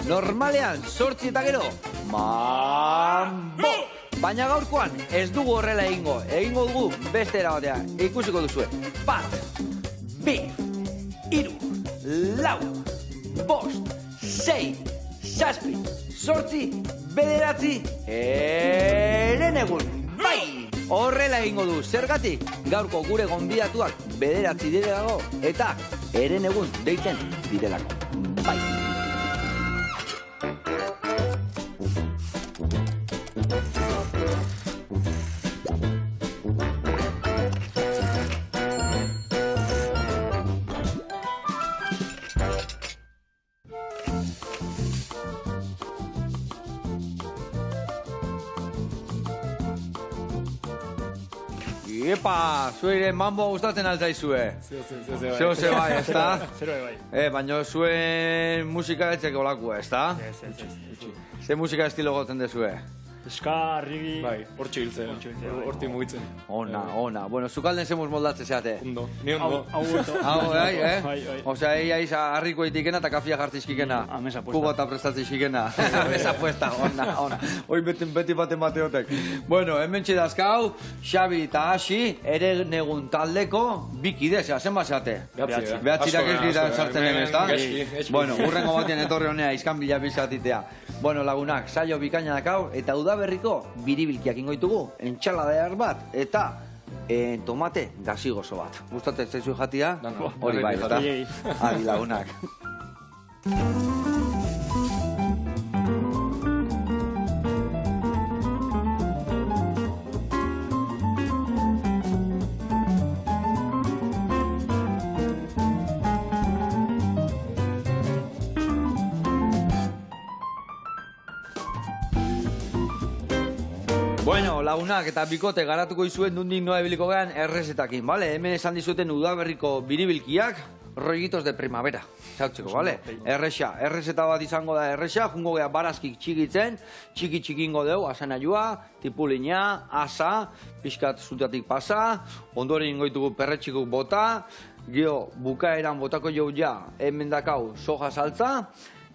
Normalean, 8 eta gero, mambo! Baina gaurkoan ez dugu horrela egingo dugu beste era batea, ikusiko duzue. 1, 2, 3, 4, 5, 6, 7, 8, 9, herenegun, bai! Horrela egingo du, zergatik gaurko gure gonbidatuak 9 direlako eta herenegun deitzen direlako, bai! Epa, zuire mambo gustatzen altzaizue. Zeo ze bai, ezta? Zero bai. Baina zuen musika etxeko lakua, ezta? Ze musika estilo gotzen dezue? Ska, rigi... Bai, hortxe hiltzen, horti mugitzen. Ona. Bueno, zukalden zemuz moldatze zeate? Ondo, ni ondo. Hau eto. Hau, Bai. Osea, ella iza harriko itikena eta kafia jartizkikena. Mesa puesta. Kubo eta prestatzizkikena. Mesa puesta, ona. Hoi beti baten mateotek. Bueno, hemen txedazkau, Xabi eta Asi, ere negun taldeko, bikide, zen baseate? Behatzirak ez gitan sartzen hemen, ezta? Bueno, urrengo batien etorri honea, izkan bila bizatitea. Bueno, lagunak, saio bikaina dakau, eta udaberriko biribilkiak ingoitugu, entxaladar bat, eta tomate gazigozo bat. Gustatzen zaizu jatia? Hori bai, eta? Adi, lagunak. Bueno, lagunak eta bikote garatuko izuen nundik noa ebiliko gehan errezetakin, bale? Hemen esan dizuten udaberriko biribilkiak, rollitos de primavera, zautzeko, bale? Errezeta bat izango da erreza, jungo geha barazkik txikitzen, txiki-txikingo deu, asanaiua, tipulina, asa, pixkat zutatik pasa, ondoren ingoitugu perretxikuk bota, gio bukaeran botako jau ja, hemen dakau soja saltza,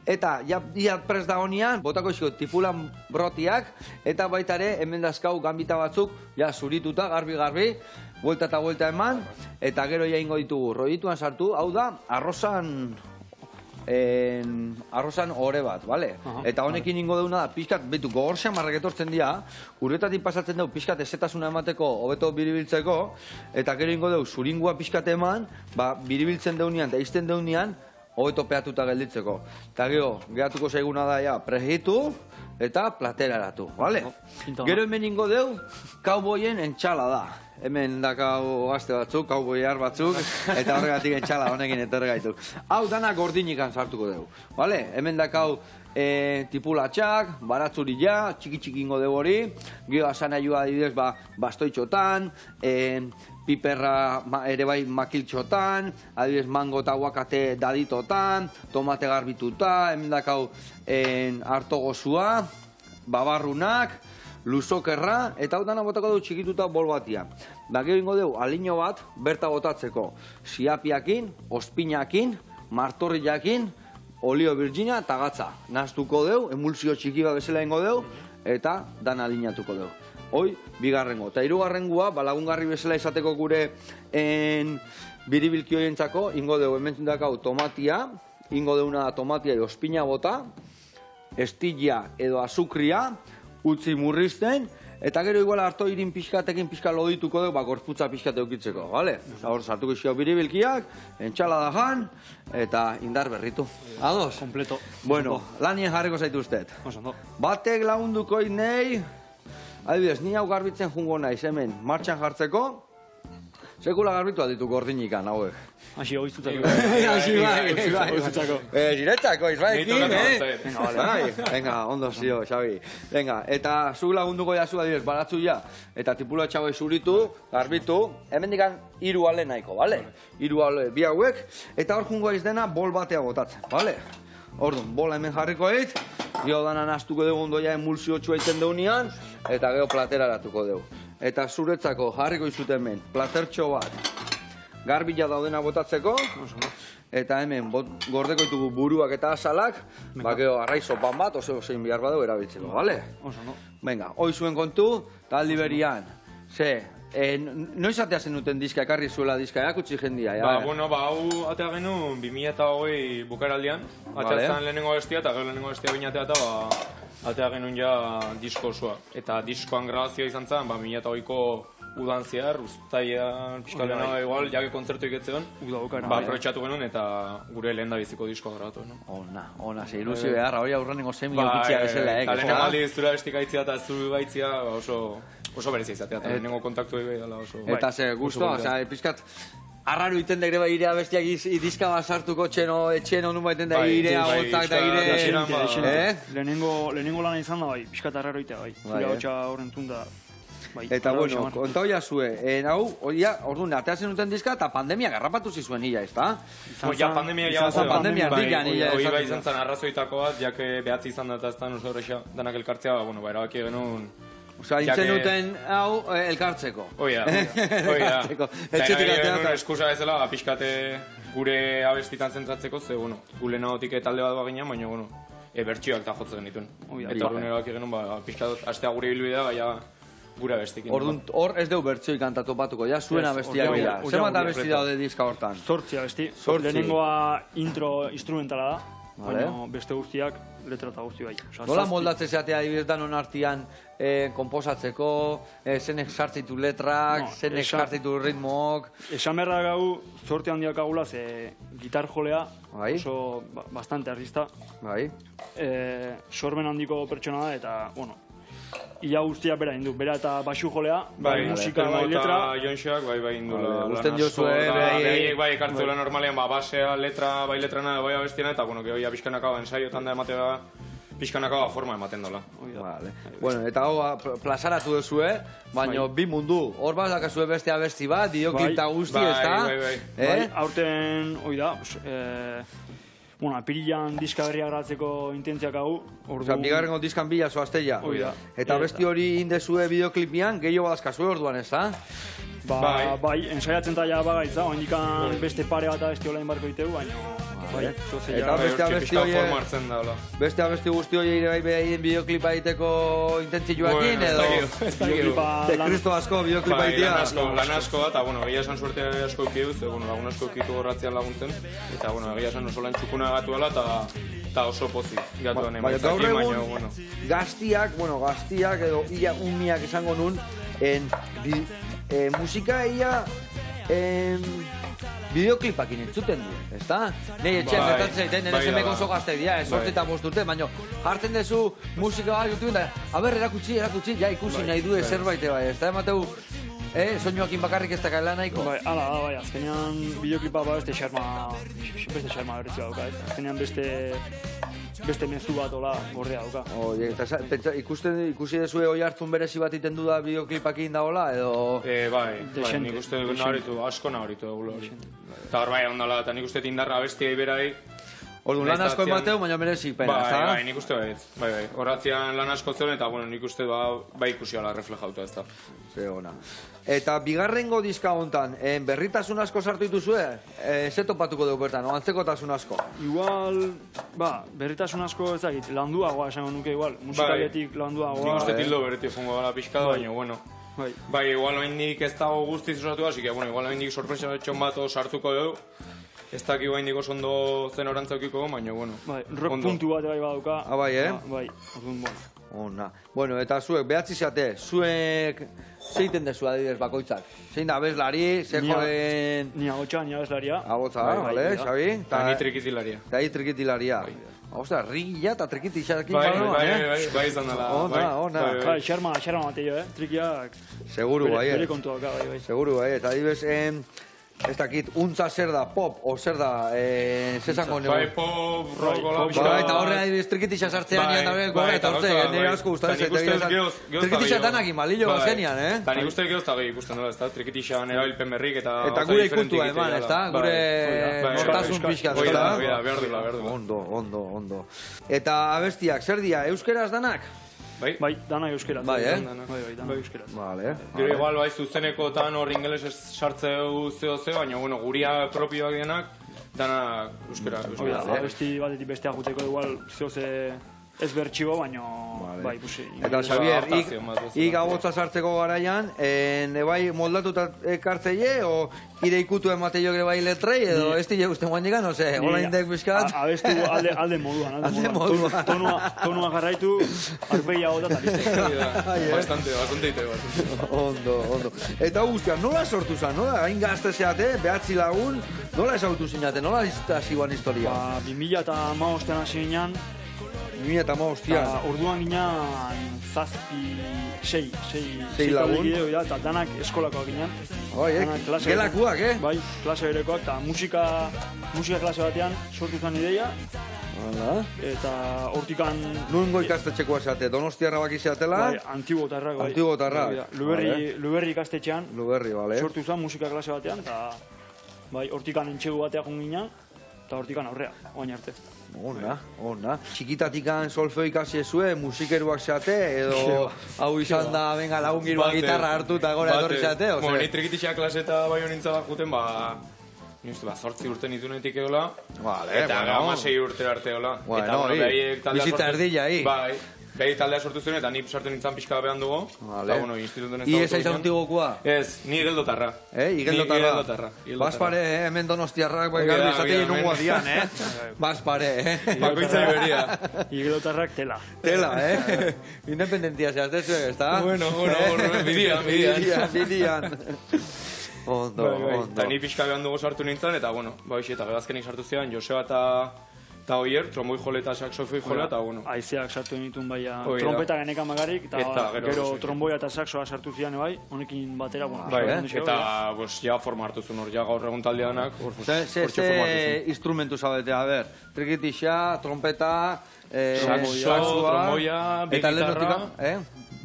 eta ja prest da honian, botako izko tipulan brotiak, eta baita ere, hemen dazkau gambita batzuk, ja zurituta, garbi, buelta eta buelta eman, eta gero ja ingo ditugu, rollituan sartu, hau da, arrozan ore bat, bale? Eta honekin ingo deuna da, pixkat, betu, gogor xamarrak etortzen dira, urretatik pasatzen dugu, pixkat ezetasuna emateko, hobeto biribiltzeko, eta gero ingo dugu, zuringua pixkat eman, biribiltzen deunian, eta izten deunian, hobeto peatuta gelditzeko. Eta gehatuko zaiguna da, ja, prehitu eta plateraratu, bale? Gero hemen ingo deu, kauboien entxala da. Hemen dakau gazte batzuk, kauboiar batzuk, eta horregatik entxala honekin etorre gaitu. Hau dana gordinikan sartuko deu, bale? Hemen dakau tipulatxak, baratzurila, txiki-txiki ingo deu hori, gero asanaiua adibidez, bastoitxotan, piperra ere bai makiltxotan, adibidez mango eta aguakate daditotan, tomate garbituta, hemen dakau hartogozua, babarrunak, luzokerra, eta hau dana botako du txikituta bol batia. Gero ingo dugu aliño bat berta botatzeko siapiakin, ospinakin, martorriakin, olio virgina eta gatza. Nahaztuko dugu, emulsio txiki bat bezala ingo dugu, eta dana aliñatuko dugu. Hoi, bigarrengo. Eta hirugarrengua, lagungarri bezala izateko gure biribilki horientzako, ingo dugu hemen dakau tomatia, ingo duguna tomatia edo ospina bota, estilla edo azukria, utzi murrizten, eta gero igual harto irin pixkatekin pixka lodituko dugu, gorputza pixkate eukitzeko, bale? Hor sartuko izkio biribilkiak, entxalada jan, eta indar berritu. Ados? Kompleto. Bueno, lanien jarriko zaituztet. Batek lagunduko inei, adibidez, ni hau garbitzen jungo naiz hemen martxan jartzeko, sekula garbitu aditu gordinikan hauek. Asi oizutzako. Asi Oizutzako. Diretzako, izbaekin, Venga, venga, ondo zio, Xabi. Venga, eta zu lagunduko jazu adibidez, baratzu ja, eta tipula txago zuritu, garbitu, hemen dikan 3 ale nahiko, bale? 3 ale, 2 hauek, eta hor jungo aiz dena bol batea botatzen, bale? Orduan, bola hemen jarriko eit, gero danan astuko dugu ondoia emulsio txua iten deunian, eta gero plateraratuko dugu. Eta zuretzako jarriko izut hemen, platertxo bat, garbila daudena botatzeko, eta hemen gordeko ditugu buruak eta azalak, bakeo arraiz sopan bat, zein behar badau erabiltzeko, bale? Oso, no? Venga, hoi zuen kontu, eta aldi berian, noiz atea zenuten diska, ekarri zuela diska, erakutsi jendia, ja? Hau atea genuen 2020 bukaraldian, ateatzen lehenengo bestia, eta gero lehenengo bestia binatea eta atea genuen ja disko osoa. Eta diskoan grabazioa izan zen, 2008ko udan zehar, uztaian, piskalena igual, jake kontzertu iketzean, aprobetxatu genuen eta gure lehen da biziko diskoa grabatu. Ona, ze ilusio beharra, hori aurrenengo semi okitxia bezala, eta lehenengo aldi zura bestik aitzia eta zuru gaitzia oso berezia izatea, eta lehenengo kontaktu egi dela oso... Eta ze, guztua, pizkat, arraro iten da ere bai irea bestiak diska bat sartuko etxeno nun baiten da irea, gotzak da ire... Lehenengo lana izan da bai, pizkat arraro itea bai, zure hotxa horren tunda... Eta bueno, konta hoia zue, hau, orduan, ateazen duten diska eta pandemia garrapatu zizuen ila, ez da? Ja, pandemia ja hori bai izan zen arrazoitako bat, jake behatzi izan da eta ez da nuz horrexia, danak elkartzea, erabaki genuen... Osa, intzen duten hau elkartzeko. Oia. Etxetik ateatan. Eskusa bezala, pixkate gure abestitan zentratzeko, ze, gule nagotik talde bat baginan, baina, bertxioak eta jotzen genituen. Eta horren erabaki genuen, pixkat, astea gure bilbidea, baina gure abestikin. Hor ez deu bertxioi kantatu batuko, ja, zuen abestiak bila. Zer abesti daude diska hortan? 8 abesti. Lehenengoa intro instrumentala da. Baina beste guztiak, letra eta guzti bai. Nola moldatzen zeatea adibidez danon artian komposatzeko, zenek sartzitu letrak, zenek sartzitu ritmok... Esan berra gau, zorte handiak agula, ze gitar jolea, oso bastante artista. Sormen handiko pertsona da, eta, ia guztia bera indu, bera eta basu jolea, musika, letra... Eta Jonxoak, bai indula lan asko, bai ekartzela normalean, basea, letra, bai letrana, bai abestiena, eta, geho ia pixkanaka ensaiotan da ematea, pixkanaka forma ematen dola. Bueno, eta hau plazaratu duzue, baina bi mundu, hor bat dakazue beste abesti bat, dioklip eta guzti, ez da? Bai, aurten, hoi da, apirilan diska berria grabatzeko intentziak hau. Osa, bigarrengo diskan bila zoazteia. Eta besti hori indezue bideoklipian, gehiago badazkazue orduan, ez da? Bai, ensaiatzen taia bagaitza, oindikan beste pare bat abesti olain barko iteu, baina... Eta beste abesti guzti hori ere bai behaien bideoklipa egiteko intentzioakin, edo? De Kristo asko bideoklipa egitea. Lan asko da, eta egia esan suerte asko eukiduz, lagun asko eukitu horratzean laguntzen, eta egia esan oso lan txukuna gatuela, eta oso pozik gatuan emaitzakin, baina... Gaztiak edo ia umiak esango nun, musika ia bideoklipakin entzuten du, ez da? Nei etxean zertatzen zaiten, nire semeko oso gazte dira, 8 eta 5 urte, baina jartzen dezu musika bat YouTubeen da, aber erakutsi, ja ikusi nahi du zerbait bai, ez da emateu soinuakin bakarrik ez dakaela nahiko? Bai, azkenean bideoklipa beste xarma berritzea dauka, azkenean beste mezu bat ola gordea dauka. Ikusi dezue hoi hartzun berezi bat iten du da bideoklipakin da hola, edo... Bai, nik uste asko nahoritu egula hori. Eta hor bai, ondala, eta nik uste tindarra bestia iberai... Orduan lan asko emateu, baina merezik pena, ez da? Bai, nik uste bai. Horratzean lan asko zeon, eta nik uste bai ikusi ala reflejauta ez da. Zeona. Eta bigarrengo diska hontan, berritasun asko sartu dituzue? Ze topatuko dugu bertan, antzekotasun asko? Igual, berritasun asko ez dakit, landuagoa esango nuke igual, musikalietik landuagoa. Nik uste tildo berretik fungo gala pixka da, baina, bueno. Bai, igual oindik ez dago guztiz osatu, así que, bueno, igual oindik sorpresa etxon bat sartuko dugu. Ez dakik bain diko ondo zen orantzaukiko, baina, bueno. Bai, rock puntu bat bai badauka. Bai, Bai, orduan, Ona. Bueno, eta zuek, behatzi zate, zuek zeiten dezu adibidez bakoitzak. Zein da abeslari, ze joen... Ni agotxa, ni abeslaria. Agotza, bale, Xabi? Eta ni trikitilaria. Eta ni trikitilaria. Ostra, rigila eta trikitixarekin bai izan dela. Ona. Bai, xarma mateio, trikiak. Seguru, bai. Bere kontua, bai. Seguru, bai. Eta adibidez, ez dakit, untza zer da, pop, o zer da, zesango nego? Bai, pop, rock, gola, Bai, eta horren adibidez trikitixa sartzean nian dabe gora, eta hortze, nire asko guztatzen. Trikitixa danak imalillo gazenian, Eta nik uste gehoz tabi ikusten dela, ez da? Trikitixa erabilpen berrik eta... Eta gure ikultua eman, ez da? Gure nortasun pixka, ez da? Behar dula. Ondo. Eta abestiak, zer dia, euskeraz danak? Bai? Bai, dana euskeraz. Bai, Bai, dana euskeraz. Vale. Gero igual bai zuzenekotan hor ingeles sartzeu zeo, baina bueno, guria propioak denak, dana euskera. Abesti batetik bestea juteko igual zehoze ez bertxibo, baina bai, pusi. Eta Xavier, adaptazio, ik agotza sartzeko garaian, bai moldatuta ekartzeie, o ireikutu emate jo bai letrei, edo ez dile uste guan digan, ose, hola indek bizkat? Abestu alde moduan. Tonua garraitu, arpeia gota eta listo. Bastante ite. Ondo. Eta guztia, nola sortu zen, nola? Hain gazte zeate, behatzi lagun, nola esautu zinate, nola hasi guan historia? 2015 hasi ginen, 2015. Orduan ginen sei lagun. Eta danak eskolakoak ginen. Gelakuak, Bai, klase berekoak, eta musika klase batean sortu zen ideia. Hala. Eta hortikan... Nungo ikastetxekoa zeate, Donostiarra baki zeatela? Bai, Antibotarrak. Antibotarrak. Luberri ikastetxean. Luberri, bale. Sortu zen musika klase batean, eta hortikan entxegu bateak ginen, eta hortikan aurrea, oain arte. Ona. Txikitatikan solfeo ikasi ezue, musikeruak zeate, edo hau izan da, venga, lagun giroa gitarra hartu eta gora etorri zeate, ose? Ni trikitixea klase eta bai honintza juten, ni uste, 8 urte nitunetik edola, eta gama 6 urte arte edola. Bizitza erdila, Behi taldea sortu zuen eta ni sartu nintzen pixka behan dugu. Eta, institutuen ez I ez aiza antigokoa? Ez, ni geldotarra. Igeldotarra. Baspare, hemen Donostiarrak, garbi izatei nungoa dian, Baspare, Bakoitza iberia. Igeldotarrak tela. Tela, Independentia zehazte zuek, ez da? Bueno, bidian. Ondo. Eta ni pixka behan dugu sartu nintzen, eta, eta azkenik sartu zian, Joseba eta Oier, tromboi jole eta saxofoi jole, eta, Aizeak sartu ditun baina trompeta genekan magarik, eta gero tromboia eta saxoa sartu zian, honekin batera, eta, ja forma hartu zuen hor, ja gaur egun taldeanak, Ze instrumentu zabete, a ber, trikitixa, trompeta, saxoa, tromboia, bi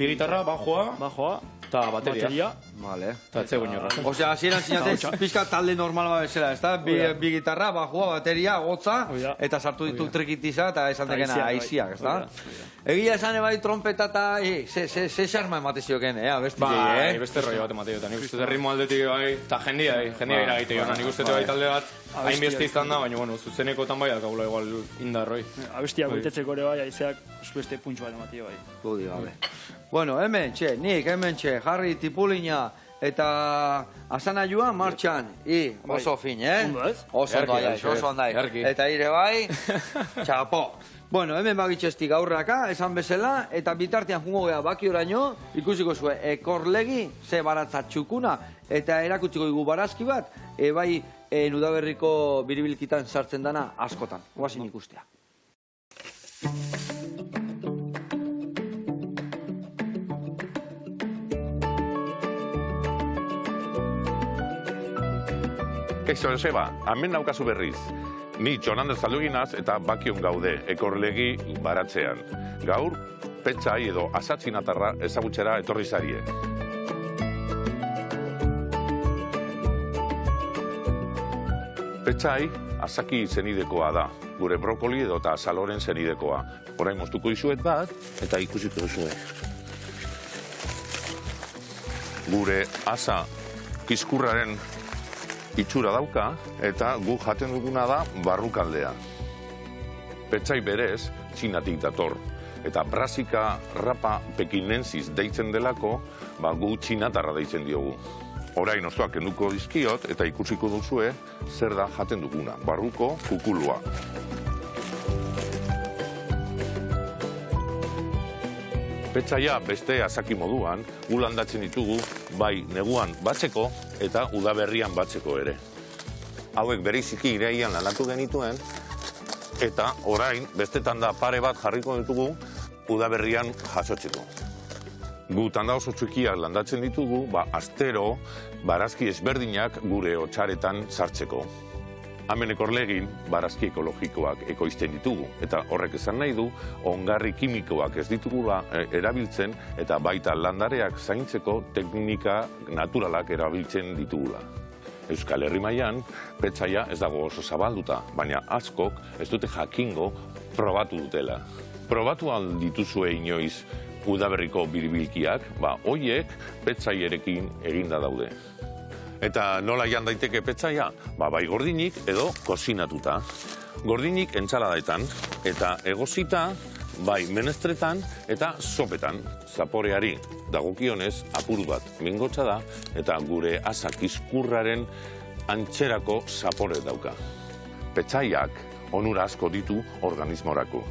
gitarra, bajoa, eta bateria. Vale. Eta etzegoen horra. Osea, hasieran zinaten pixka talde normal bat bezala, ez da? Bi gitarra, bajua, bateria, gotza, eta sartu ditu trikitiza eta esan tekena aiziak, ez da? Egia esan ebai trompeta eta, ze xarma emate zioken, abesti gehi, beste roi bat emate jotan. Nik uste ritmo aldetik bai, eta jendia iragite joan. Nik uste bai talde bat, hain beste izan da, baina, zuzenekotan bai, alkagula igual indarroi. Abestiak betetzeko ere bai, aizeak beste puntxu bat emate bai. Ludi gabe. Bueno, hemen txe, Harri Tipulina eta Asana Joan martxan, oso fin, Oso ondai. Eta ire bai, txapo. Bueno, hemen bagitxestik aurraka, esan bezala, eta bitartean jungo geha baki oraino, ikusiko zuen, ekorlegi, ze baratza txukuna, eta erakutsiko dugu barazki bat, bai, Udaberriko biribilkitan sartzen dana askotan. Guazin ikustea. Kaixo, Joseba, hemen naukazu berriz. Ni Jonander Zaluginaz eta bakion gaude ekorlegi baratzean. Gaur, Petsai edo asatzinatarra ezagutxera etorri zarie. Petsai, asaki zenidekoa da. Gure brokoli edo eta saloren zenidekoa. Orain moztuko izuet bat, eta ikusiko duzue. Gure asa kiskurraren itxura dauka, eta gu jaten duguna da barrukaldea. Petsai berez, txinatik dator. Eta brasika rapa pekinensis deitzen delako, gu txinatarra deitzen diogu. Orain oztuak kenduko dizkiot, eta ikusiko duzue, zer da jaten duguna, barruko kukulua. Petsaia beste asaki moduan, gu landatzen ditugu, bai neguan batzeko eta udaberrian batzeko ere. Hauek bereiziki iraian landatu genituen, eta orain bestetan da pare bat jarriko ditugu udaberrian jasotzeko. Gu tanda oso txikiak landatzen ditugu, astero barazki ezberdinak gure hotxaretan sartzeko. Hemen ekorlegin barazki ekologikoak ekoizten ditugu, eta horrek esan nahi du, ongarri kimikoak ez ditugula erabiltzen, eta baita landareak zaintzeko teknika naturalak erabiltzen ditugula. Euskal Herri mailan, Petsaia ez dago oso zabalduta, baina askok ez dute jakingo probatu dutela. Probatu aldituzue inoiz udaberriko biribilkiak, hoiek petzaierekin eginda daude. Eta nola jan daiteke petzaia? Bai gordinik edo kozinatuta. Gordinik entzaladaetan eta egozita bai menestretan eta sopetan. Zaporeari dagokionez apur bat mingotsa da eta gure asak izkurraren antxerako zapore dauka. Petzaiak onura asko ditu organismorako.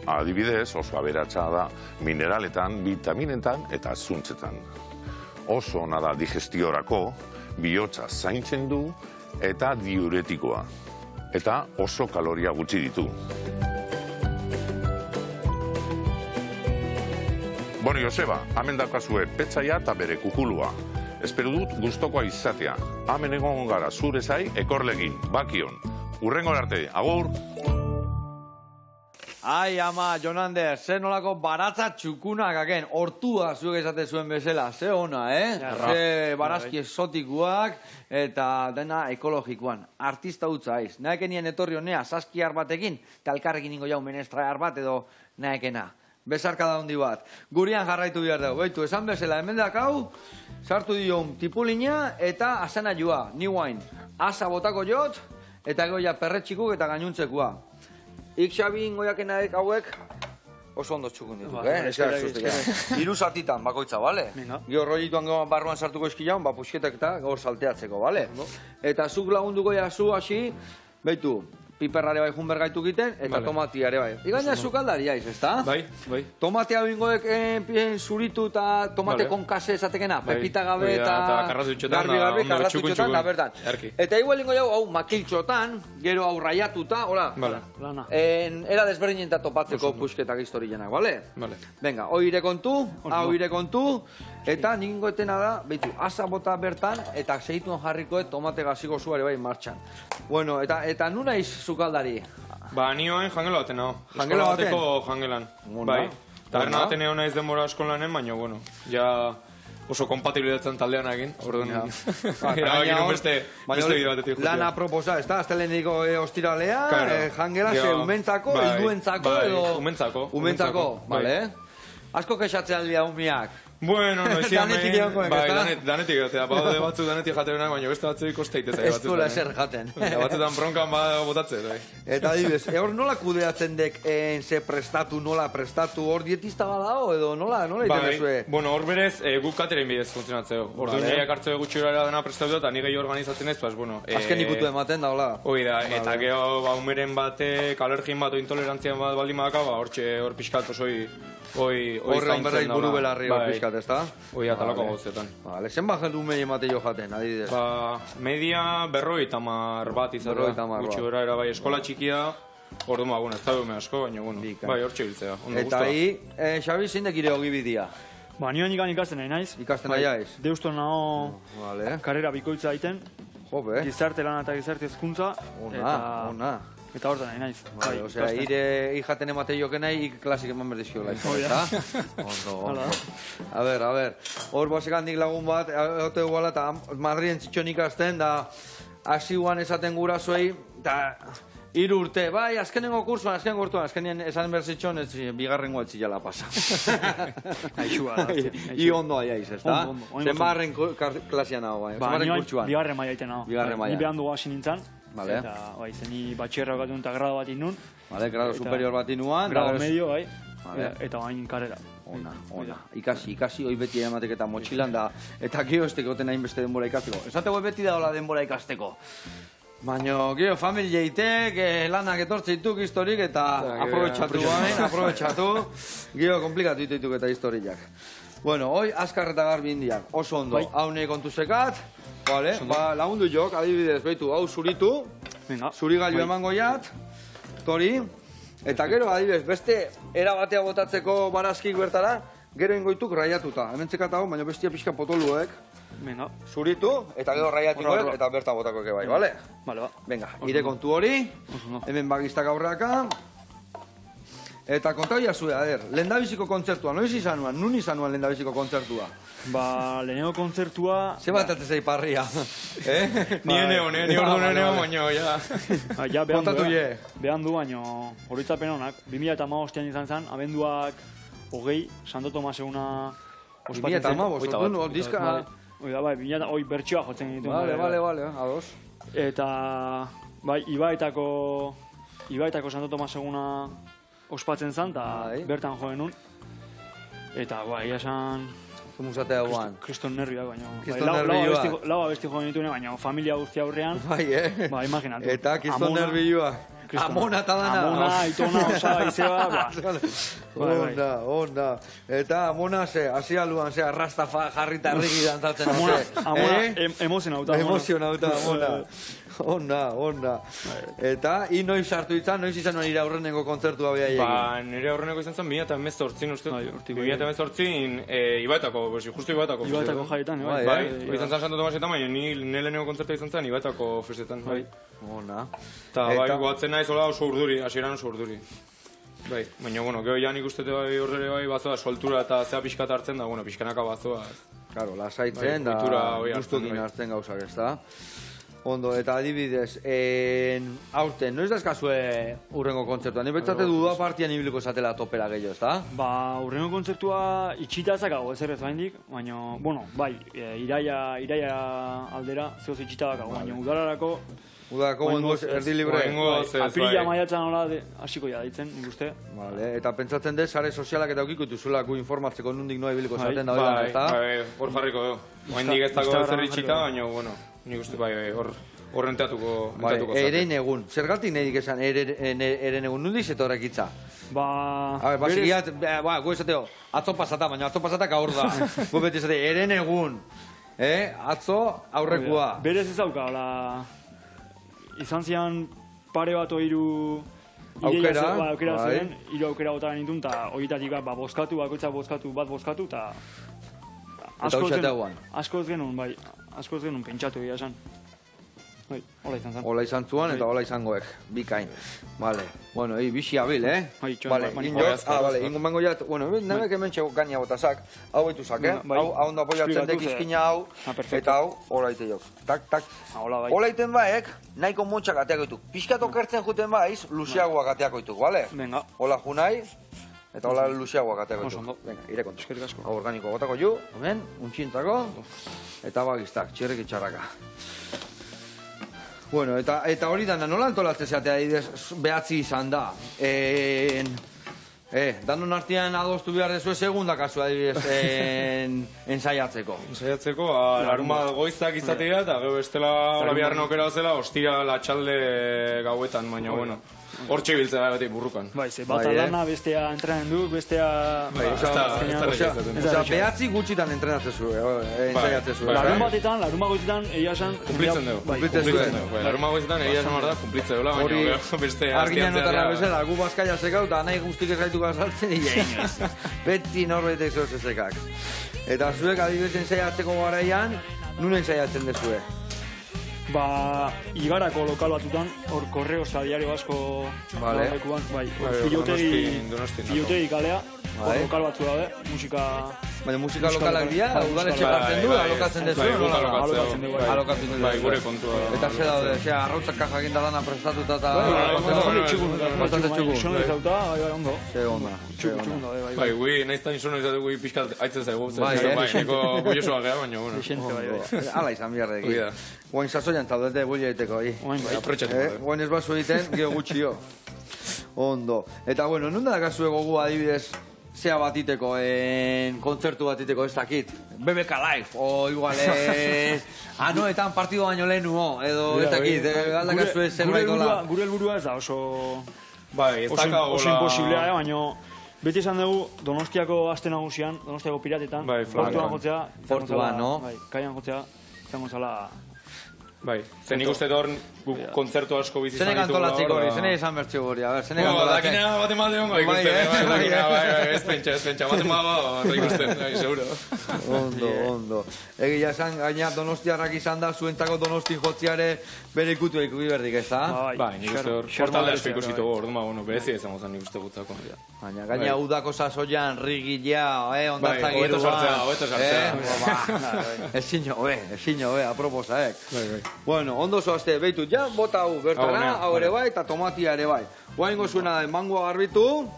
Adibidez, oso aberatsa da mineraletan, vitaminetan eta zuntzetan. Oso ona da digestiorako, bihotza zaintzen du eta diuretikoa. Eta oso kaloria gutxi ditu. Bueno, Joseba, hemen daukazue petzaia eta bere kukulua. Espero dut gustokoa izatea. Hemen egon gara zure zai ekorlegin, bakion. Hurrengora arte, agur! Ai, ama, Jon Ander, ze nolako baratza txukunak aken, hortua zuek esate zuen bezala, ze ona, Ze barazki esotikuak eta dena ekologikoan. Artista hutza aiz. Naekenien etorri honea saskiar batekin, eta elkarrekin ingo jau menestraiar bat edo naekena. Besarka da hondi bat. Gurian jarraitu behar dugu. Beitu, esan bezala, hemen dakau, sartu dion tipulina eta asana joa, ni guain. Asa botako jot, eta goia perretxikuk eta gainuntzekua. Xabi ingoiakenaek hauek oso ondo txukun dituk, Hiru zatitan bakoitza, bale? Gio rollituan barruan sartuko eskilan, pusketak eta gaur salteatzeko, bale? Eta zuk lagunduko jazu hasi, beitu, piperrare bai junber gaitu egiten, eta tomatiare bai. Igaina zukaldari jaiz, ezta? Bai. Tomatea bingoek zuritu eta tomate konkase esatekena, pepita gabe eta garbi, karratutxotan, da bertan. Eta igual ingo jau, hau makiltxotan, gero hau raiatuta, hola, era desberdinen eta topatzeko pusketak historienak, bale? Venga, oire kontu, eta ningo etena da, behitu, asa bota bertan, eta segituen jarrikoet tomate gaziko zuare bai martxan. Bueno, eta nuna zukaldari? Nioen jangela baten, no. Jangela baten? Eskola bateko jangelan. Bai. Taberna baten egon naiz denbora askolanen, baina, bueno, ja oso kompatibilizatzen taldean egin. Orduan, erabakin beste bide batetik jutia. Lana proposa, ez da? Azteleniko ostiralea, jangela ze umentzako, helduentzako edo... Umentzako, bale? Asko kexatzea aldea umiak. Bueno, noizian Danetik egonkoek, ez da? Danetik egotea. Baude batzuk danetik jaterenak, baina beste batzuk kosteitez. Ez duela eser jaten. Batzutan bronkan botatzen. Eta adibidez, hor nola kudeatzen dek ze prestatu, nola prestatu, hor dietista badao edo nola egiten ezue? Bueno, hor berez, guk katerein bidez funtzionatzeo. Hor duen jaiak hartzeo gutxura dena prestatu eta ni gehi organizatzen ez, pues bueno. Azken ikutu ematen da, hola? Hoi da, eta geho umeren batek, alergin bat o intolerantzian bat baldin badaka, hor pixkat osoi horre honberreik buru belarri hor pixkat, ez da? Hoi atalako gauzetan. Zen bajen du mehi emate jo jaten, adibidez? Media 50 bat izan da, gutxi gora era bai, eskola txikia, orduan, ez da dume asko, baina, bai, hor txebiltzea, ondo guztua. Eta hi, Xabi, zindek ire hogi bidia? Nioen ikan ikasten nahi naiz. Ikasten nahi aiz? Deusto naho karrera bikoitza aiten, gizarte lana eta gizarte hezkuntza. Ona. Eta hortan nahi naiz. Osea, ire jaten emate joken nahi, klasik eman berdizkiola izan, eta? Ondo. A ber, hor basekandik lagun bat, egote guala, eta Madrien txitxon ikasten, da hasi guan esaten gurasoei, eta 3 urte, bai, azkenengo kursuan, azkenien esan berzitxon, ez bigarrengo etzilala pasa. Aixua da. I ondo aiaiz, ez da? Zenbarren klasian hau, bai, zenbarren kurtsuan. Bigarren maia iten hau. Ni behan dugu hasi nintzen. Eta, zeni batxerra gatun eta grado bat inun. Grado superior bat inuan. Grado medio, bai. Eta bain karrera. Ona. Ikasi, hoi beti ematek eta motxilan da. Eta gero ez tekoten hain beste denbora ikasteko. Esate hoi beti da hola denbora ikasteko. Baina, gero, familieitek, lanak etortzeituk historik eta aprobetxatu. Gero, komplikatu ituituk eta historiak. Bueno, hoi, azkar eta garbi indiak. Oso ondo. Haune kontuzekat. Vale, lagundu jok, adibidez, behitu, hau zuritu, zuri gailu emango jat, tori, eta gero, adibidez, beste erabatea botatzeko barazkik bertara, gero ingoituk raiatuta. Hemen txekat hau, baina bestia pixka potoluek, zuritu, eta gero raiatikoek, eta berta botako eke bai, bale? Bale, ba. Venga, ire kontu hori, hemen bagiztak aurraka, eta kontau jazu, lehendabiziko kontzertua, noiz izan nuan, nun izan nuan lehendabiziko kontzertua? Lehenengo kontzertua... Ze bat atzei parria, Ni eneo, baina, ja, behan du, baina horitzapen honak. 2015 izan zen, abenduak hogei, Santo Tomas eguna 2015, orduan, diska... Oida, bai, bertsioa jotzen genitu. Vale, ados. Eta, bai, Ibaetako Santo Tomas eguna ospatzen zan, eta bertan joen nun. Eta, bai, esan... Zumuzatea guan. Kriston nervioak, baina... Kriston nervioak. Lau abesti joen ditune, baina familia guzti aurrean... Bai, Ba, imaginatu. Eta kriston nervioak. Amona eta dana. Amona, Itona, Osa, Izeba, ba. Onda. Eta Amona, hasi aluan, arrasta jarrita erriki dantzatzen. Amona, emozionauta. Emozionauta, Amona. Onda. Eta, noiz sartu ditzan, noiz izan nire aurrenengo kontzertua behar egin? Ba, nire aurreneko izan zen 2018 uste. 2018 Ibaetako, justu Ibaetako. Ibaetako jaietan, bai. Bai, izan zen Santo Tomasetan, baina nire lehenengo kontzertua izan zen Ibaetako festetan, bai. Ona. Eta, bai, guatzen naiz hola oso urduri, hasieran oso urduri. Bai, baina, geho jan ikustete bai horrere bai bazoa, soltura eta zea pixkat hartzen da, pixkanaka bazoa. Claro, lasaitzen da, gustukin hartzen gauzak, ez da? Ondo, eta adibidez, aurten, noiz dazkazue urrengo kontzertua? Ni betzate dudua partian ibiliko esatela topera gehiago, ez da? Ba, urrengo kontzertua itxita zakago, ez errez baindik, baina, bai, iraia aldera zehoz itxita dakago, baina udararako... Udarako erdi libre. Apirila maiatzen hola hasiko ja ditzen, nik uste. Vale, eta pentsatzen dez, sare sozialak eta aukiko duzula gu informatzeko nundik noa ibiliko esaten da, ez da? Bai, hor jarriko du. Oaindik ez dago zer itxita, baina, nik uste bai, hor renteatuko. Eren egun, zergatik nahi esan eren egun, nundik zetorek itza? Ba... Basikiat, gu esateo, atzo pasata, baina atzo pasatak aur da. Gu beti esate, eren egun, atzo aurrekua. Berez ez dauka, hola... Izan zian pare bat hiru aukera zen, hiru aukera botaren intun, eta horietatik bozkatu, bakoitzak bozkatu, eta asko ez genuen pentsatu egia esan. Hola izan zuan eta hola izangoek, bikain. Vale, bueno, bixi abil, Vale, ingo mango jat, bueno, nebek hemen txego gaina botazak, hau baitu zak, hau ondo apoiatzen dekizkina hau, eta hau, hola ite jok. Tak. Hola iten baek, nahiko montxak ateako ditu. Piskat okertzen juten baiz, luzeagoak ateako ditu, bale? Venga. Hola junai, eta hola luzeagoak ateako ditu. Venga, ire kontu. Hau organiko gotako ju, hemen, untxintako, eta bagiztak, txirrik itxarraka. Bueno, eta hori dana, nola antolatzen zeatea behatzi izan da? Danon artean adostu behar dezue segunda kasu adibidez ensaiatzeko. Ensaiatzeko, laruma goizak izatea eta gero bestela biharren okera zela, ostira latxalde gauetan, baina, bueno, hortxe biltzea da beti burrukan. Bai, ze bat alana, bestea entrenen du, bestea... Osa, behatzi gutxitan entrenatzen zuen, ensaiatzen zuen. Laruma goizetan, egia esan... Kumplitzen dugu. Laruma goizetan, egia esan da, kumplitzen dugu, baina beste... Arginan notarra bezala, gu bazkaia zekau, eta nahi guztik ez gaituko azaltzen, inoiz. Beti norbetek zoz ezekak. Eta zuek adibidez ensaiatzeko garaian, nun ensaiatzen dezue? Ba, igarako lokal batutan, hor korreos eta diario asko lekuan, bai, filotegi kalea, hor lokal batzu daude, musika... Baina musika lokalak dira, udaletxe parten du, alokatzen dezu, alokatzen du. Bai, gure kontua. Eta ze daude, arrautzak kaja eginda dana prestatuta eta... Bastante txugun. Sono izauta, bai, ondo. Ze onda. Bai, gui, naiztan sono izatu gui pixkat aitzen zaigu. Bai, neko goiosoa geha, baina, bueno. Ala izan biharrek. Guain sasoian zaudete bulli egiteko, guain ez basu egiten, geho gutxio. Ondo. Eta, bueno, nun da kasu gogu adibidez, zea batiteko, kontzertu batiteko ez dakit. BBK Live, o igual, anoetan partido baino lehenu, edo ez dakit, aldakazu ez zerbaikola. Gure helburua ez da oso... Bai, ez dakagola... Oso imposiblea, baina... Beti esan dugu, Donostiako aste nagusian, Donostiako piratetan, portuan jotzea, Portuan, no? Kaian jotzea, zango zala... Bai, zen ikuste hor kontzertu asko bizi izan ditugu. Zenek antolatzik hori, zenek izan bertxio hori, a ber, zenek antolatzik. Dakina bat emate hongo ikusten, ez pentsa, bat emate ikusten, seguro. Ondo. Egia esan, gaina Donostiarrak izan da, zuentzako Donosti jotziare bere ikutu ikubi berdik, ez da? Bai, nik uste hor, portalde asko ikusitu hor, berezi ezango zen nik uste gutzako. Gaina udako sasoian, rigilea, ondatzak iruan. Hobeto sartzea. Ezin jobe, aproposaek. Bueno, ondo zoazte, behitu, ja, bota hau bertara, hau ere bai, eta tomatia ere bai. Guaingo zuena da, mangoa garbitu,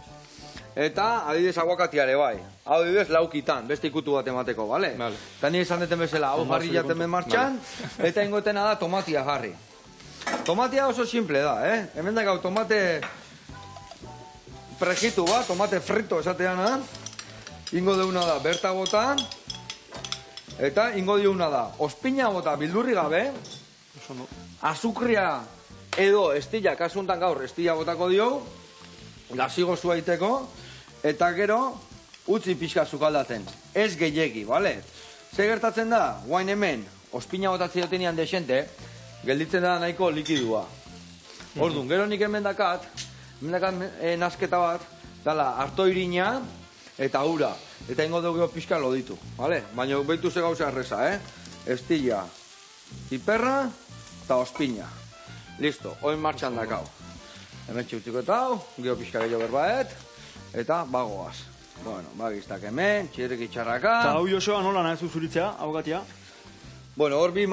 Eta, adibidez, aguakatiare bai. Hau adibidez, laukitan, beste ikutu bat emateko, bale? Vale. Eta ni esan deten bezala, hau jarri jaten ben martxan, eta ingotena da tomatia jarri. Tomatia oso simple da, Hemen da gau tomate prejitu bat, tomate frito esateana. Ingo deuna da, berta bota, eta ingo diuna da, ospina bota bildurri gabe, azukria edo estilla, kasuntan gaur estilla botako dio, gazigo zuaiteko, eta gero utzi pixka sukaldatzen, ez gehiegi, bale? Ze gertatzen da, guain hemen, ospina botatzen dutenian desente, gelditzen da nahiko likidua. Orduan, gero nik hemen dakat nasketa bat, dala, harto irina eta ura, eta ingo dugu pixka loditu, bale? Baina behitu ze gauza erreza, estilla, piperra eta ospina. Listo, oin martxan dakau. Hemen txutziko eta hau, gero pixka gehiago berbaet, eta bagoaz. Bueno, bagiztak hemen, txirrik itxarraka. Eta hau Joseba nola nahi zuritzea, agukatia? Bueno, hor bi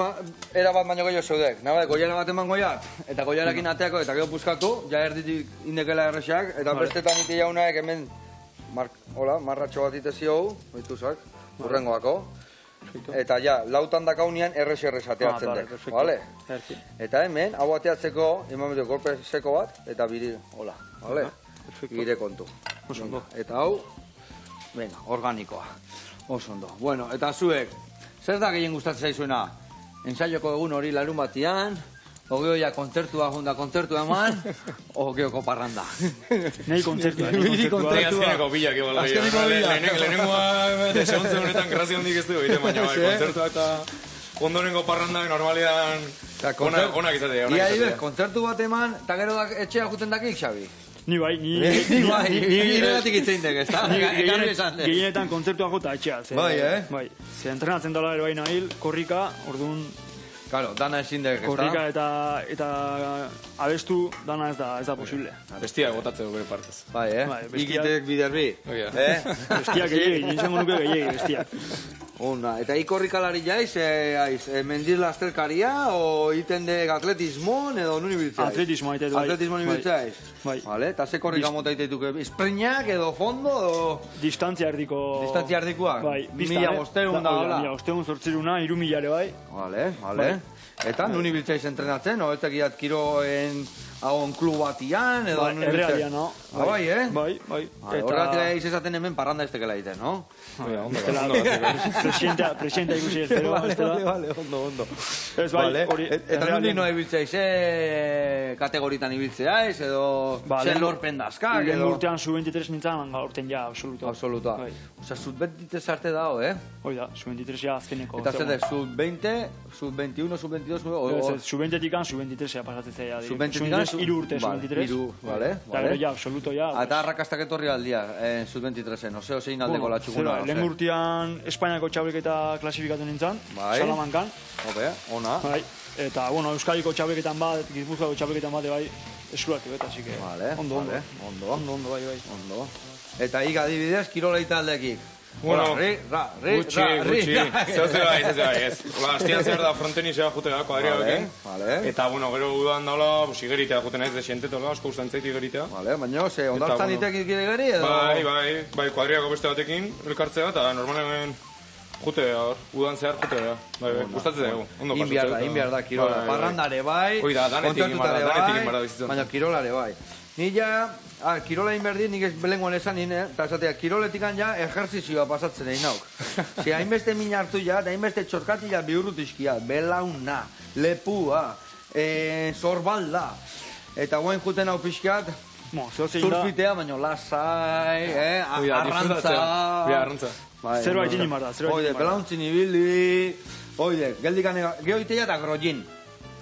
era bat baino gehiago zeudek. Nabe, goiara bat eman goiat, eta goiarakin ateako eta gero puskatu, ja erditik indekela errexak, eta bestetan ite jaunaek hemen, marratxo bat itezi hau, behituzak, urrengoako. Eta ja, lautan dakaunian errex ateatzen dek, bale? Eta hemen, hau ateatzeko, eman betu golpe seko bat, eta biri, hola, bale? Gire kontu. Eta hau, venga, organikoa. Oso ondo. Bueno, eta zuek, zer da gehien gustatzen zaizuena? Ensaioko egun hori larun batian, ogeoia kontzertua junda kontzertua eman, ogeoko parranda. Nei kontzertua. Azkeneko bilak igual gehiago. Lehenengoa deseontze honetan grazia handik ez dugu, baina kontzertua eta ondorengo parrandak normalean onak izatea. Ia ibez, kontzertu bat eman, eta gero etxea juten dakik, Xabi? Ni bai, ni iregatik itzein dek, ez da? Gehienetan kontzertua jota etxea. Bai, Bai, ze entrenatzen dela ere bai nahil, korrika, orduan... Claro, dana ezin dek, ez da? Korrika eta abestu, dana ez da posible. Bestia gotatzeko bere partez. Bai, ikitek biderbi. Bestiak gehiagi, nintzen nuke gehiagi, bestiak. Ona, eta ikorrikalari jaiz, mendir lasterkaria, o iten dek atletismon, edo nuni biltzaiz? Atletismo aite du, bai. Atletismo nuni biltzaiz? Bai. Vale, eta ze korrika mota iteituke? Espreñak, edo fondo, edo... Distantzia erdiko... Distantzia erdikoak? Bai, Mila bosteun da, hola? Mila bosteun zortziruna, 3.000 bai. Vale. Eta nuni biltzaiz entrenatzen, o ez tekiat kiroen hagon klub batian, edo nuni biltzaiz? Errealia, no? Bai, Bai. Horregatik izaten hemen parranda ez tekela egiten, no? Presidenta ikusi ez, pero... Vale, ondo. Ez bai, hori... Eta nuni no ibiltzea kategoritan ibiltzea ez, edo zen lorpen dazkak, edo... edo... urtean sub-23 nintzen, orten ja, absoluta. Absoluta. Osa, sub-23 arte dao, Hoi da, sub-23 ja azkeneko. Eta zer dek, sub-20, sub-21, sub-22, sub-20-tikan, sub-23 pasatzen zaila. Sub-23, iru urte, sub-23. Iru, vale. Eta gero ja, absoluto ja. Eta arrakastak etorri aldia, sub-23-en, oseo zein aldeko latxuguna. Lehen urtean Espainiako txabelketa klasifikatu nintzen, Salamankan. Hobe, ona. Eta, Euskadiko txabelketan bat, Gipuzkoako txabelketan bat, bai, eskuratu, eta así que... Ondo. Ondo. Eta hik adibidez, kiroleita aldekik. Bueno, gutxi. Zehazte bai, ez. Astian zer da frontenizea jutera, kuadriabekin. Eta, gero udan daula, igeritea juten ez, desiente, asko ustantzeit igeritea. Baina, ze, ondartzan itek igeri edo? Bai, kuadriako beste batekin, elkartzea, eta normalen jutea, udan zehar jutea. Gustatzen dugu, ondo pasatzea. Inbiar da, kirola. Parrandare bai, kontzertutare bai, baina kirolare bai. Ni ja, kirola inberdit, nik ez belenguan esan nien, eta esatea, kiroletikan ja ejerzizioa pasatzen egin nauk. Ze hainbeste min hartu ja, eta hainbeste txorkatila bihurrutizkia, belauna, lepua, zorbalda. Eta guen juten hau pixkat, surfitea, baina lasai, arrantza. Zero haitin imarda, Oide, pelauntzin ibildi, oide, geldikan geoitea eta grojin.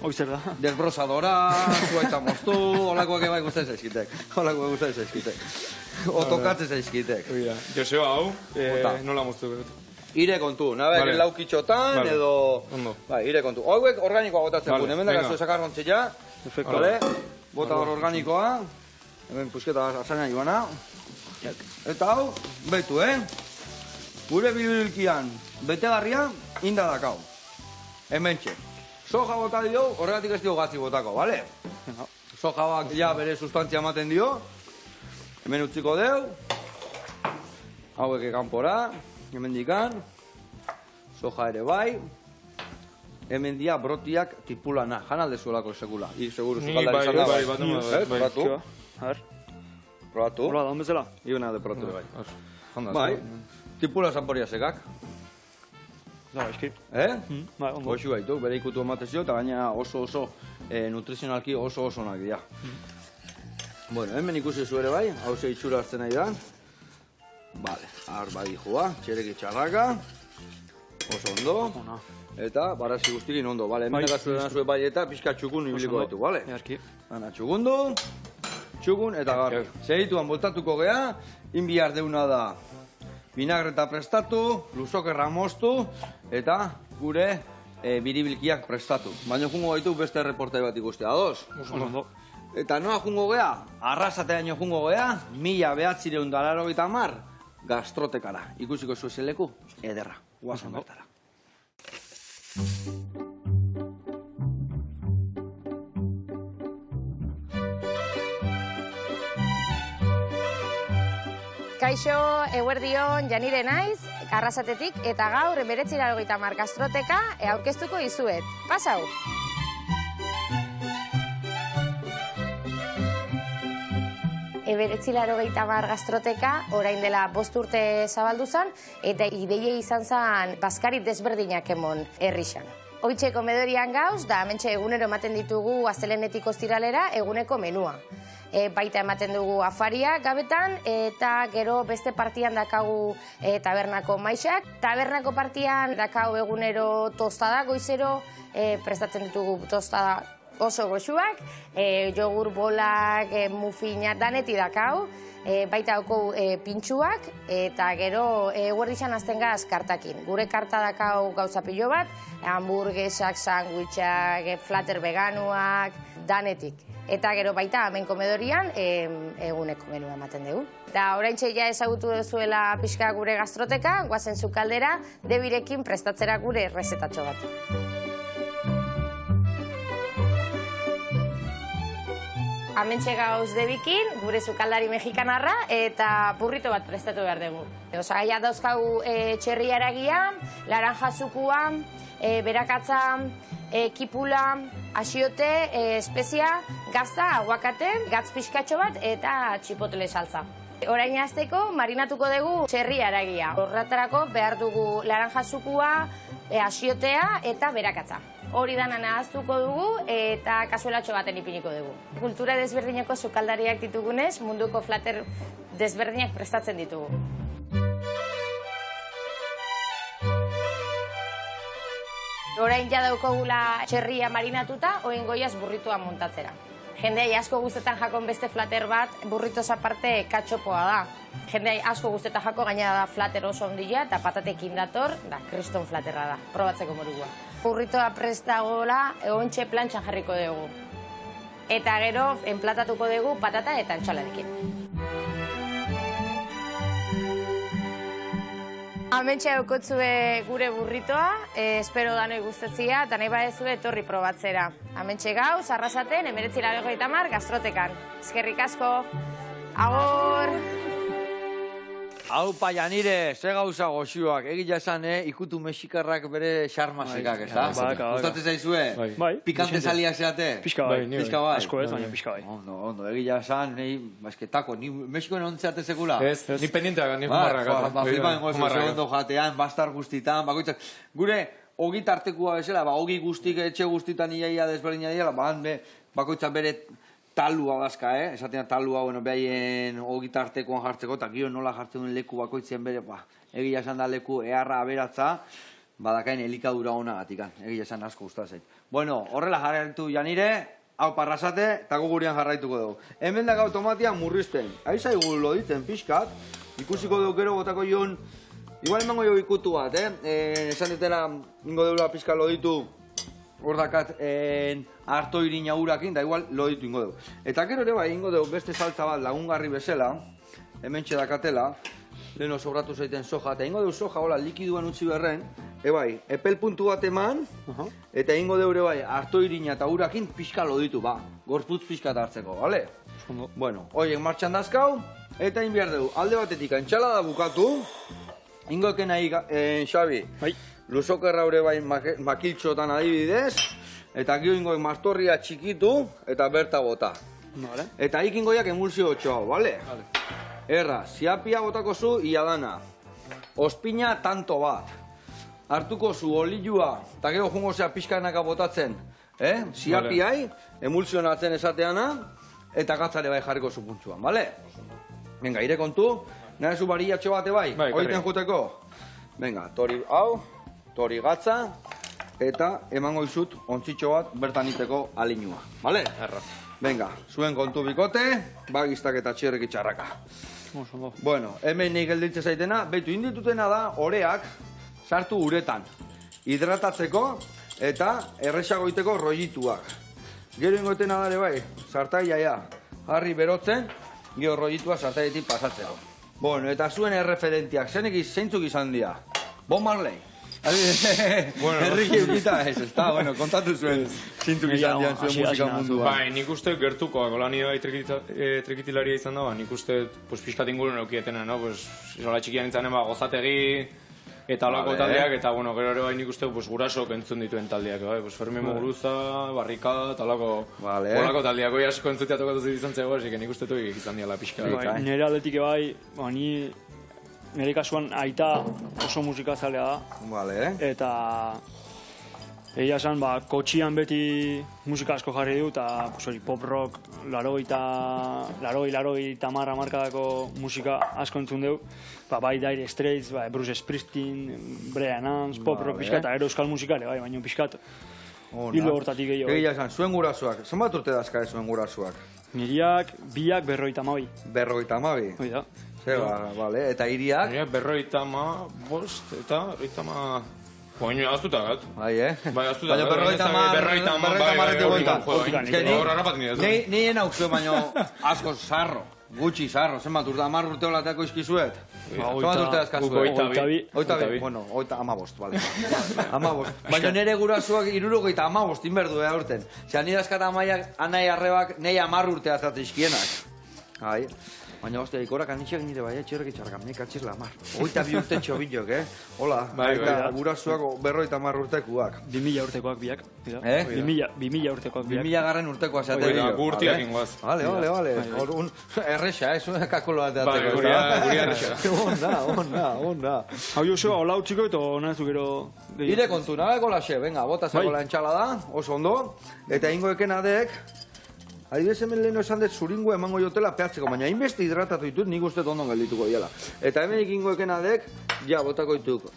Hoi zer da? Desbrozadora, zuaitza moztu, holakoak ebai guztai zaizkitek. Otokatzen zaizkitek. Joseba hau, nola moztu berot? Ire kontu, nabe, laukitxotan, edo... Bai, ire kontu. Hauek organikoa gotatzen guen, hemen dakazu esakarrontzia, vale? Bota hor organikoa, hemen pusketa azainan joana. Eta hau, behitu, Gure bilbilkian, betegarria, inda dakau. Hemen txe. Soja bota dio, horregatik ez dio gatzi botako, bale? Soja bak ja bere sustantzia ematen dio. Hemen utziko deu. Hauek kanpora, hemendikan, soja ere bai, hemen dia brotiak tipulana, jan aldezuelako sekula. Seguru sukaldari izan da, bai, bai. Probatu. A ver, Probatu. hola, daun bezala. Iuna de probatu bai. Bai, tipula zanporia sekak. Da, eski. Bai, ondo. Goxu gaitu, bere ikutu ematezio, eta gaina oso nutrizionalki oso onak dira. Bueno, hemen ikusi zu ere bai, hau ze itxura hartzen nahi da. Vale, badi joa, txereki txarraka. Oso ondo. Eta barazi guztikin ondo, bale, hemen egazuen zuen bai eta pixka txukun ibiliko gaitu, bale? Eski. Ana, txukundu, txukun eta garri. Segituan voltatuko gea, inbiar deuna da vinagreta prestatu, luzokerra moztu, eta gure biribilkiak prestatu. Baina jungo gaitu beste reportai bat ikustea, ados? Ondo. Eta noa jungo gea, arrasateaino jungo gea, 1980 gastrotekara. Ikusiko zuen leku, ederra, guazen bertara. Kaixo, eguerdion, Janire naiz, Arrasatetik, eta gaur 1980 gastroteka aurkeztuko dizuet. Pasau! Eberetzilaro gehitamar gastroteka, orain dela 5 urte zabaldu zen, eta ideie izan zen bazkari desberdinak emon herrixan. Hoitxe komedorian gauz, da hementxe egunero ematen ditugu astelehenetik ostiralera eguneko menua. Baita ematen dugu afaria gabetan, eta gero beste partian dakagu tabernako maixak. Tabernako partian dakagu egunero tostada goizero, prestatzen ditugu tostada oso goxuak, jogur bolak, mufinak, daneti dakau, baita dauko pintxuak, eta gero eguerdixan azten gaz kartakin. Gure karta dakau gauza pilo bat, hamburguesak, sandwichak, flatter veganuak, danetik. Eta gero baita hemen komedorian eguneko menua ematen dugu. Eta oraintxe ja ezagutu duzuela pixka gure gastroteka, guazen sukaldera, Debirekin prestatzera gure rezetatxo bat. Hementxe gauz Debikin, gure sukaldari mexikanarra, eta burrito bat prestatu behar dugu. Osagaia dauzkagu txerria eragia, laranja zukua, berakatza, kipula, asiote, espezia, gazta, aguakate, gatz pixkatxo bat eta txipotle saltza. Orain azteko marinatuko dugu txerria eragia. Horretarako behar dugu laranja zukua, asiotea eta berakatza. Hori dana nahaztuko dugu eta kasuelatxo baten ipiniko dugu. Kultura desberdineko sukaldariak ditugunez, munduko flatter desberdinak prestatzen ditugu. Orain ja daukagula txerria marinatuta, oin goiaz burritoa montatzera. Jendei asko guztetan jakon beste flatter bat, burritoz aparte katxopoa da. Jendei asko guztetan jako gaina da flatter oso ondila eta patatekin dator, da kriston flatterra da, probatzeko morugua. Burritoa prestagola, egontxe plantxan jarriko dugu. Eta gero, enplatatuko dugu patata eta entxalarekin. Hementxe daukotzue gure burritoa, espero danoi guztetzia, eta nahi badezue etorri probatzera. Hementxe gauz, Arrasaten, 1980 gastrotekan. Eskerrik asko, agor! Aupa, Janire, ze gauza goxuak, egia esan, ikutu mexikarrak bere xarmasekak, ez da? Gustatzen zaizue? Bai. Pikante salia zeate? Pixka bai. Pixka bai. Asko ez, baina pixka bai. Ondo, egia esan, nahi, basketako, ni Mexikoen ontzeate sekula? Ez, ni pendienteak, ni humarrak. Flipan gozo, segundo jatean, bastar guztitan, bakoitzak. Gure, ogi tartekua bezala, ogi guztik, etxe guztitan iaia desberdina dira, bakoitzak bere talua dazka, esatean talua, behaien ogitartekoan jartzeko, eta gio nola jartzen duen leku bakoitzien bere, egia esan da leku eharra aberatza, badakain elikadura honagatik, egia esan asko gustatzen. Bueno, horrela jarraitu Janire, hau Arrasate, eta gurean jarraituko dugu. Hemen da gau tomatiak murrizten, aizaigu loditzen pixkat, ikusiko dugu gero botako joan, igual emango jo ikutu bat, esan dutela ingo deula pixka loditu, hor dakat harto irina urakin, da igual loditu ingo dugu. Eta gero ere bai ingo dugu beste saltza bat lagungarri bezala, hementxe dakatela, leheno sobratu zaiten soja, eta ingo dugu soja, hola, likiduan utzi berren, epel puntu bat eman, eta ingo dugu ere bai harto irina eta urakin pixka loditu, gorputz pixka hartzeko, bale? Bueno, horiek martxan dazkau, eta egin behar dugu, alde batetik entxalada bukatu, ingoeken nahi, Xabi, Bai. luzokerra hori bai makiltxotan adibidez, eta gero ingoek martorria txikitu, eta berta bota. Vale. Eta ikingoiak emulsio txoa, bale? Erra, ziapia botako zu iadana. Ospina tanto bat. Hartuko zu olilua, eta gero jungo zea pixkanaka botatzen. Ziapiai, emulsionatzen esateana, eta gatzare bai jarriko zu puntzuan, bale? Venga, ire kontu, nahi zu barillatxo bate bai? Bai, Oiten juteko? Venga, tori hau, tori gatza, eta emango izut ontzitxo bat bertan iteko alinua, bale? Erra. Venga, zuen kontu bikote, bagistak eta txerreki txarraka. Bueno, hemen nik gelditze zaitena, behitu inditutena da, oreak sartu uretan. Hidratatzeko eta erresagoiteko rollituak. Gero ingotena dare bai, sartaiaia harri berotzen, gero rollitua sartaietik pasatzeko. Bueno, eta zuen erreferentiak, zeintzuk izan dira? Bob Marley. Herriki eukita ez, ezta, bueno, kontatu zuen zeintzuk izan dian zuen musika munduan. Bai, nik uste gertukoak, hola nire bai trikitilaria izan da, nik uste pixkat ingurun eukietena, no? Zola txikian intzanen gozategi, eta holako taldeak, eta bueno, gero ere bai nik uste gurasok entzun dituen taldeak, bai? Fermin Muguruza, Barrika, eta holako taldeak, oi asko entzutea tokatu izan zego, esik nik uste tuik izan diala pixka. Nire aldetik bai, ni nire kasuan aita oso musikazalea da. Vale, Eta egia esan, kotxian beti musika asko jarri du, eta pop rock, laroi tamar hamarkadako musika asko entzun dugu. Bai Dire Straits, Bruce Springsteen, Brian Adams, pop rock pixkat, eta euskal musikare, baina pixkat hilo hortatik gehiago. Egia esan, zuen gurasoak, zenbat urte dazka zuen gurasoak? Niriak biak 52. 52? Hoi da. Zeba, bale, eta iriak? Nire 55 eta 50... Baina aztuta gat. Bai, Bai, aztuta gat. Baina nien aukzue, baina asko sarro. Gutxi sarro, zenbat urte, 10 urte olateako izkizuet? Zenbat urte dazkazuet? 82. Bueno, 15, bale. 15. Baina nire gurasoak 75 inberdu aurten. Zea nire azkata anai arrebak nei 10 urte azate izkienak. Bai. Baina, ostia, ikorak anitxeak nire bai, txerreki txarrak, nek atxirla, 22 urte txobilok, Hola, gurasoak 50 urtekuak. 2000 urtekoak biak. 2000 urtekoak biak. 2000 garren urtekoa zeate dio. Gurtiak ingoaz. Vale. Erresa, akolo bat edateko. Guria erresa. Onda. Hau Joseba, hola utziko eta nahezu gero... Ire kontu, nabeko laxe, venga, bota zegoela entxalada, oso ondo. Eta ingoeken adek, adibidez hemen leheno esan dut zuringo emango jotela pehatzeko, baina hainbeste hidratatu ditut nik uste ondo geldituko diela. Eta hemen ikingoeken adek, botako dituk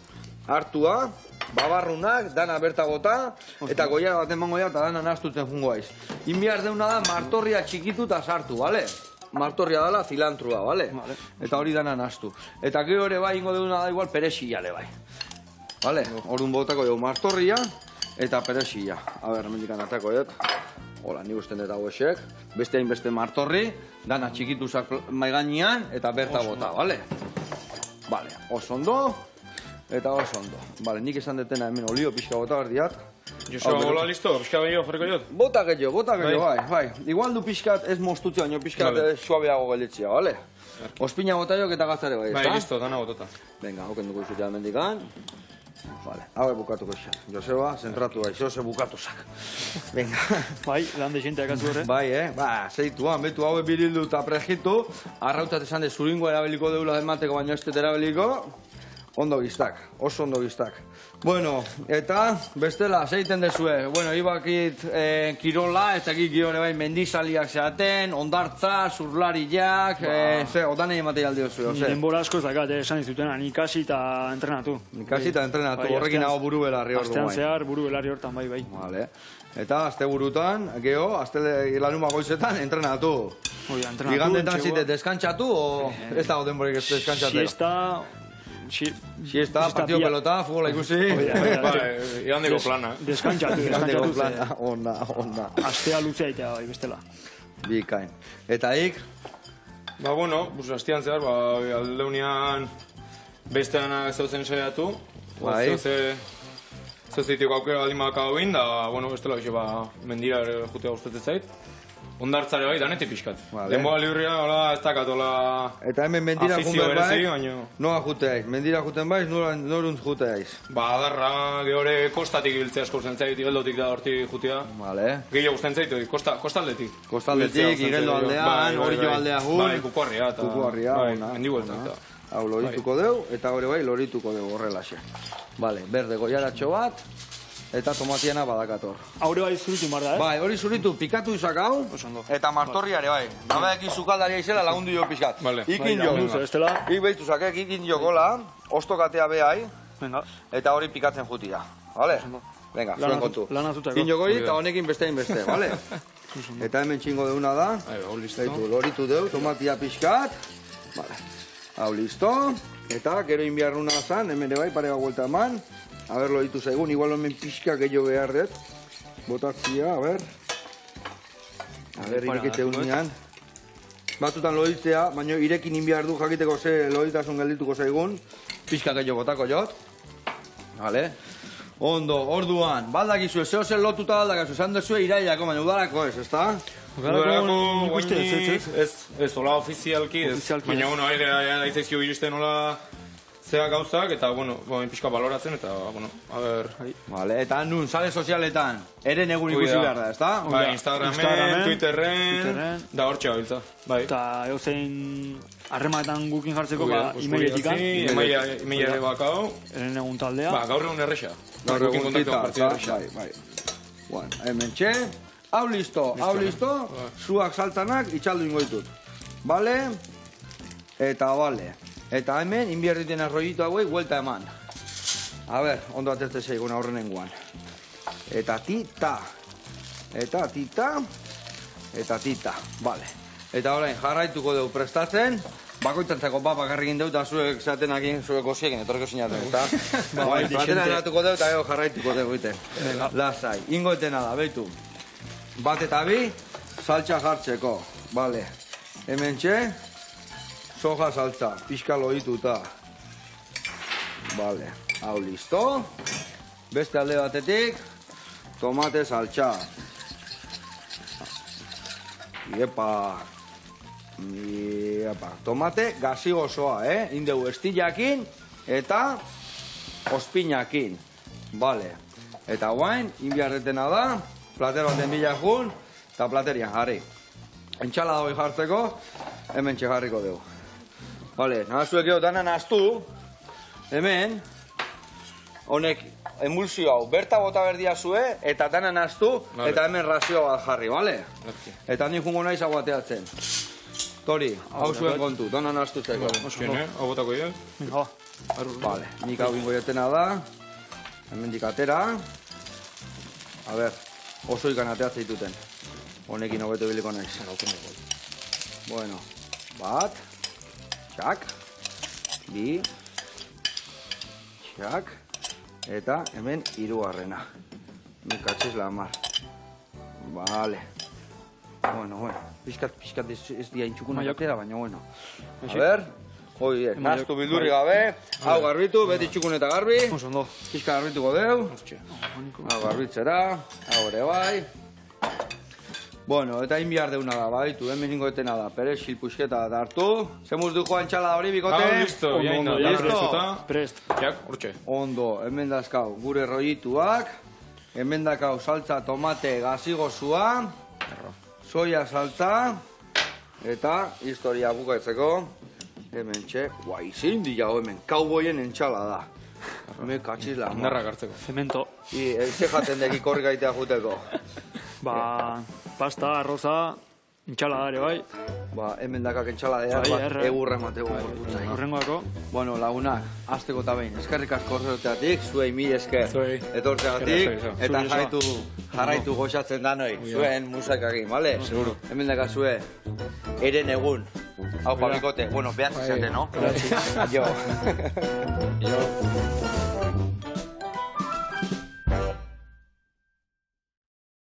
hartua, babarrunak, dana berta bota, eta goiara bat emango eta dana nahaztutzen jungo aiz. Inbiar deuna da martorria txikitu eta sartu, bale? Martorria dala zilantrua, bale? Eta hori dana nahaztu. Eta gero ere bai ingo deuna da igual perexillale bai. Bale? Orduan botako dugu martorria eta perexilla. A ber, hemendikan atako dut. Hola, ni usten dut hauesek, beste hainbeste martorri, dana txikituzak maiganean eta berta bota, bale? Bale, oso ondo, eta oso ondo. Bale, nik esan detena hemen olio pixka bota berdiat. Joseba, hola listo, pixka gehiago jarriko jot? Bota gehiago, bai. Igual du pixkat ez moztutzea, baina pixkat suabeago gelditzea, bale? Ospina bota jok eta gazare bai, Bai, listo, dana botota. Venga, hoken dugu izutea mendikan. Vale, hau bukatuko isa. Joseba, zentratu bai, Jose bukatuzak. Venga. Bai, lan dexenteak azu horre. Bai, zeituan, betu hau birildu eta pregitu, arrautzat esan de zuringo erabiliko deula emateko, baina ez erabiliko, ondo giztak, oso ondo giztak. Bueno, eta bestela, zeiten dezue, bueno, ibakit kirola, ez dakit gire bai mendizaliak zeaten, ondartza, zurlariak, odanei ematei aldi dozue, ose? Denbora asko ez dakat, esan izutena, nik ikasi eta entrenatu. Ikasi eta entrenatu, horrekin hau buru belarri hor du Astean zehar, buru belarri hortan, bai. Vale. Eta, azte burutan, geho, azte lanuma goizetan, entrenatu. Entrenatu. Igandetan zite, deskantzatu, o ez dago denborik ez deskantzatero? Siesta, partio pelota, futbola ikusi. Igandeko plana. Deskantzatu. Onda. Astea luzea itea, bai, bestela. Bikain. Eta ik? Bueno, astean zehar, aldeunean bestean zeuzen saiatu. Zeuzitik aukera baldin baka hauin, da, bestela hoxe, mendira jutea gustatzen zait. ondartzare bai, danetik pixkat. Vale. Denboa liurria, hola, ez dakat, hola... Eta hemen mendira Afizio juten berezi, bai, baino... noa jute aiz. Mendira juten bai, noruntz jute aiz. Ba, adarra, gehore kostatik ibiltzea asko usten zait, igeldotik da hortik jutia. Vale. Gehiago usten zaitu, kostaldetik. Kostaldetik, igeldo aldean, horillo aldean gun. Bai, kukuarria eta... Kukuarria, bai, ona. mendibuelta eta... Hau lorituko deu, eta hori bai lorituko deu horrelaxe. Vale, berde goiaratxo bat, eta tomatiana badakator. Haure bai zuritu mar da, Bai, hori zuritu pikatu izakau, eta martorriare bai. Nabeak izukaldaria izela lagundu jo pixkat. Vale. Ikin jo. Estela. Ik behitu zakek, ikin jo gola, ostokatea behai, Venga. eta hori pikatzen jutia. Vale? Venga, zuen kontu. Lan azuteko. Ikin jo goi, eta honekin bestein beste, vale? Eta hemen txingo deuna da. Hau, listo. Zaitu, loritu deu, tomatia pixkat. Vale. Hau, listo. Eta, gero inbiarruna zan, hemen bai, pare bat vuelta eman. A ber, loritu zaigun, igual hemen pixka gehiago behar dut. Botatzia, a ber. A ber, irekite unean. Batzutan loritzea, baina irekin inbiar du jakiteko ze loritasun geldituko zaigun. Pixka gehiago botako jot. Vale. Ondo, orduan, baldakizue, zeo zer lotuta baldakazu, esan duzue irailako, baina udalako ez, ezta? Udarako, ikuste ez, hola ofizialki, ez. Ofizialki Baina, bueno, aizaizkio iristen hola zea gauzak, eta, bueno, pixka baloratzen, eta, bueno, a ber... Vale, eta nun, sare sozialetan, eren egun ikusi behar da, ezta? Bai, Instagramen, Twitterren, da hortxe gabiltza. Bai. Eta eusein harremanetan gukin jartzeko, ba, emailetikan. Emaila ere bakau. Eren egun taldea. Ba, gaur egun erresa. Gaur Gukin egun kontaktu tita, partida ezta? erresa. Bai. Bueno, hemen txe. Hau listo, zuak saltanak itxaldu ingoitut. Vale? Eta vale. Eta hemen, inbierditen arroitu hauei, huelta eman. A ber, ondo atertze zeigun aurrenengoan. Eta tita. Eta tita. Eta tita. Vale. Eta orain, jarraituko dugu prestatzen. Bakoitzantzako bakarrikin dugu, eta zuek zatenakin, zuek osiekin, etorriko sinaten, eta... Bai, platera eratuko dugu, eta jarraituko dugu iten. Lasai, ingoetena da, behitu. Bat eta bi, saltsa jartzeko. Vale. Hemen txe, soja saltza, pixka loituta. Vale, hau listo. Beste alde batetik, tomate saltza. Iepa. Tomate gazi osoa, Indegu estillakin eta ospinakin. Vale. Eta guain, inbiarretena da, plater baten bilakun, eta platerian jarri. Entxalada hori jartzeko, hemen txejarriko dugu. Vale, nahazuek gero dana nahaztu, hemen, honek emulsio hau, berta bota berdia zue, eta dana nahaztu, eta hemen razio bat jarri, vale? Eta nik jungo naiz aguateatzen. Tori, hau zuen kontu, dana nahaztu zeko. Oskien, hau botako dira. Venga, Vale, nik hau ingo jatena da, hemen atera. A ber, oso ikan ateatzen dituten. Honekin hobeto biliko naiz. Bueno, bat, txak, bi, txak, eta hemen hirugarrena. Hemen katxiz lamar. Vale. Bueno, pixkat ez dia intxukuna jatera, baina bueno. A ber, hoi, naztu bildurri gabe, hau garbitu, beti txukun eta garbi. Pixka garbituko deu. Hau garbitzera, hau ere bai. Bueno, eta inbiar deuna da, baitu, hemen ingoetena da, perexil puxketa da hartu. Zemuz du joan txala hori bikote? Hau, listo, jaina, listo. Prest. Jak, hortxe. Ondo, hemen dazkau gure rollituak, hemen dakau saltza tomate gazigozua, soia saltza, eta historia bukatzeko, hemen txe, guai, zein dira hemen, kauboien entxala da. Hemen katxiz lan. Ondarrak hartzeko. Cemento. Ze jaten deki korri gaitea juteko. Ba, pasta, arroza, intxaladare bai. Ba, hemen dakak entxaladea, Bai, bat erre. egurra emateko gorputzai. Horrengoako. Bueno, lagunak, azteko eta behin, eskerrik asko horreteatik, zuei mil esker Zuei. etortzeagatik, Eskerrik eta jarraitu goxatzen danoi, zuen musakakin, bale? Seguro. Hemen daka zue, eren egun. Hau, pabikote, bueno, behatzi zate, no? Adio. Jo.